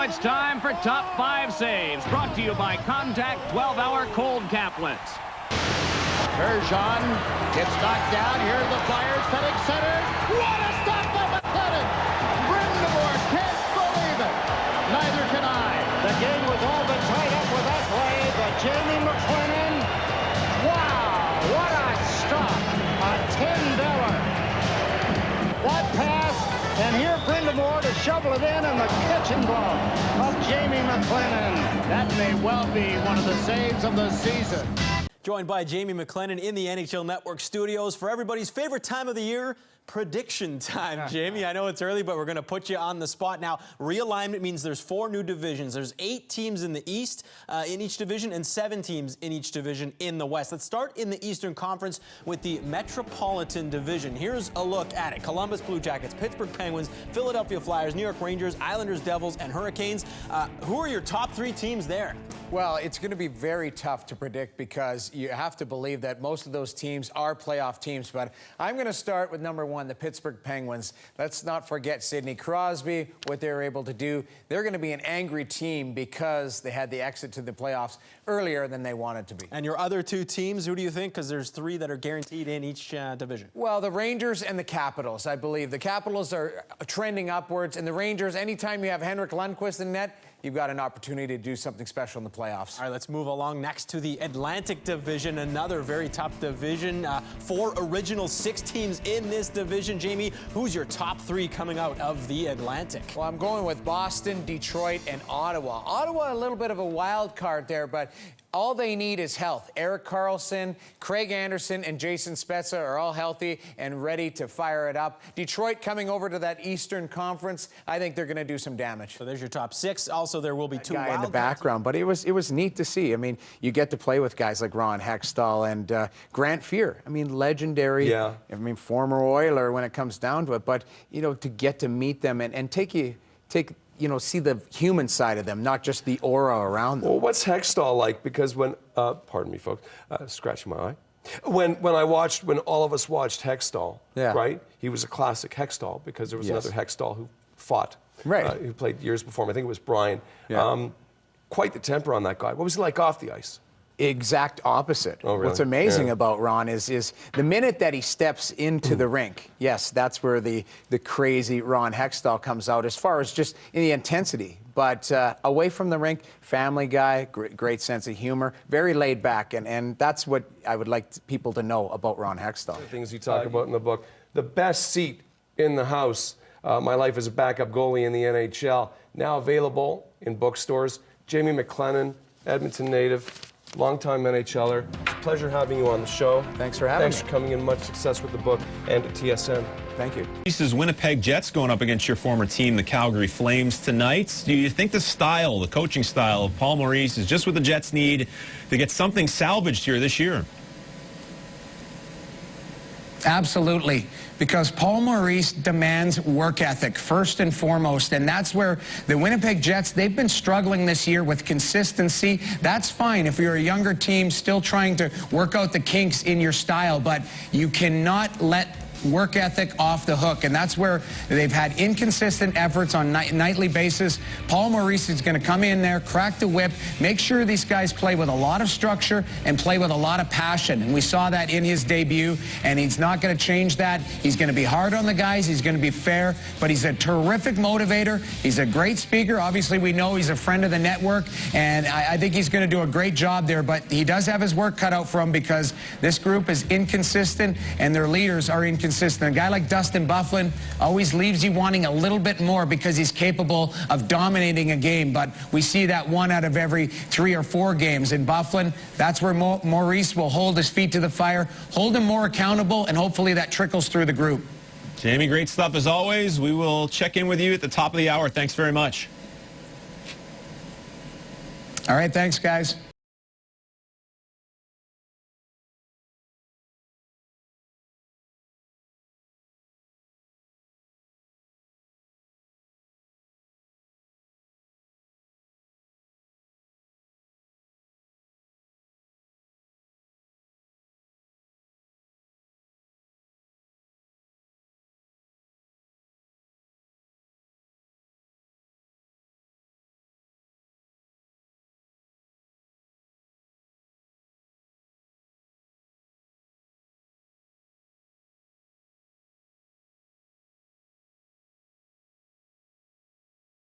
it's time for Top 5 Saves, brought to you by Contact 12-Hour Cold Caplets. Bergeron gets knocked down. Here are the Flyers heading center. What a stop by McLennan! Brindamore can't believe it. Neither can I. The game was all but tied up with that play, but Jamie McLennan, wow, what a stop. A 10-beller. That pass, and here Brindamore to shovel it in, and the kitchen blow of Jamie McLennan. That may well be one of the saves of the season. Joined by Jamie McLennan in the NHL Network studios for everybody's favorite time of the year, prediction time. Jamie, I know it's early, but we're going to put you on the spot. Now, realignment means there's 4 new divisions. There's 8 teams in the East in each division and 7 teams in each division in the West. Let's start in the Eastern Conference with the Metropolitan Division. Here's a look at it. Columbus Blue Jackets, Pittsburgh Penguins, Philadelphia Flyers, New York Rangers, Islanders, Devils, and Hurricanes. Who are your top 3 teams there? Well, it's going to be very tough to predict because you have to believe that most of those teams are playoff teams. But I'm going to start with number 1, the Pittsburgh Penguins. Let's not forget Sidney Crosby, what they were able to do. They're going to be an angry team because they had the exit to the playoffs earlier than they wanted to be. And your other 2 teams, who do you think? Because there's 3 that are guaranteed in each division. Well, the Rangers and the Capitals, I believe. The Capitals are trending upwards, and the Rangers, anytime you have Henrik Lundqvist in net, you've got an opportunity to do something special in the playoffs. All right, let's move along next to the Atlantic Division, another very tough division. 4 original 6 teams in this division. Jamie, who's your top 3 coming out of the Atlantic? Well, I'm going with Boston, Detroit, and Ottawa. Ottawa, a little bit of a wild card there, but all they need is health. Erik Karlsson, Craig Anderson, and Jason Spezza are all healthy and ready to fire it up. Detroit coming over to that Eastern Conference, I think they're going to do some damage. So there's your top 6. Also, there will be 2 guy in the background, but it was neat to see. I mean, you get to play with guys like Ron Hextall and Grant Fuhr. I mean, legendary. Yeah. I mean, former Oiler when it comes down to it. But you know, to get to meet them and see the human side of them, not just the aura around them. Well, what's Hextall like? Because when, pardon me, folks, scratching my eye. When all of us watched Hextall, yeah, right? He was a classic Hextall because there was another Hextall who fought, right? Who played years before him. I think it was Brian. Yeah. Quite the temper on that guy. What was he like off the ice? Exact opposite. Oh, really? What's amazing about Ron is the minute that he steps into the rink, yes, that's where the crazy Ron Hextall comes out as far as just in the intensity. But away from the rink, family guy, great sense of humor, very laid back, and that's what I would like people to know about Ron Hextall. The things you talk about in the book. The best seat in the house, My Life as a Backup Goalie in the NHL, now available in bookstores. Jamie McLennan, Edmonton native, longtime NHLer. It's a pleasure having you on the show. Thanks for having me. Thanks for coming in. Much success with the book and at TSN. Thank you. Maurice's Winnipeg Jets going up against your former team, the Calgary Flames, tonight. Do you think the coaching style of Paul Maurice is just what the Jets need to get something salvaged here this year? Absolutely, because Paul Maurice demands work ethic first and foremost, and that's where the Winnipeg Jets, they've been struggling this year with consistency. That's fine if you're a younger team still trying to work out the kinks in your style, but you cannot let work ethic off the hook, and that's where they've had inconsistent efforts on nightly basis. Paul Maurice is going to come in there, crack the whip, make sure these guys play with a lot of structure and play with a lot of passion, and we saw that in his debut, and he's not going to change that. He's going to be hard on the guys, he's going to be fair, but he's a terrific motivator, he's a great speaker. Obviously we know he's a friend of the network, and I think he's going to do a great job there, but he does have his work cut out for him because this group is inconsistent and their leaders are inconsistent. A guy like Dustin Byfuglien always leaves you wanting a little bit more because he's capable of dominating a game, but we see that 1 out of every 3 or 4 games. In Byfuglien, that's where Maurice will hold his feet to the fire, hold him more accountable, and hopefully that trickles through the group. Jamie, great stuff as always. We will check in with you at the top of the hour. Thanks very much. All right, thanks, guys.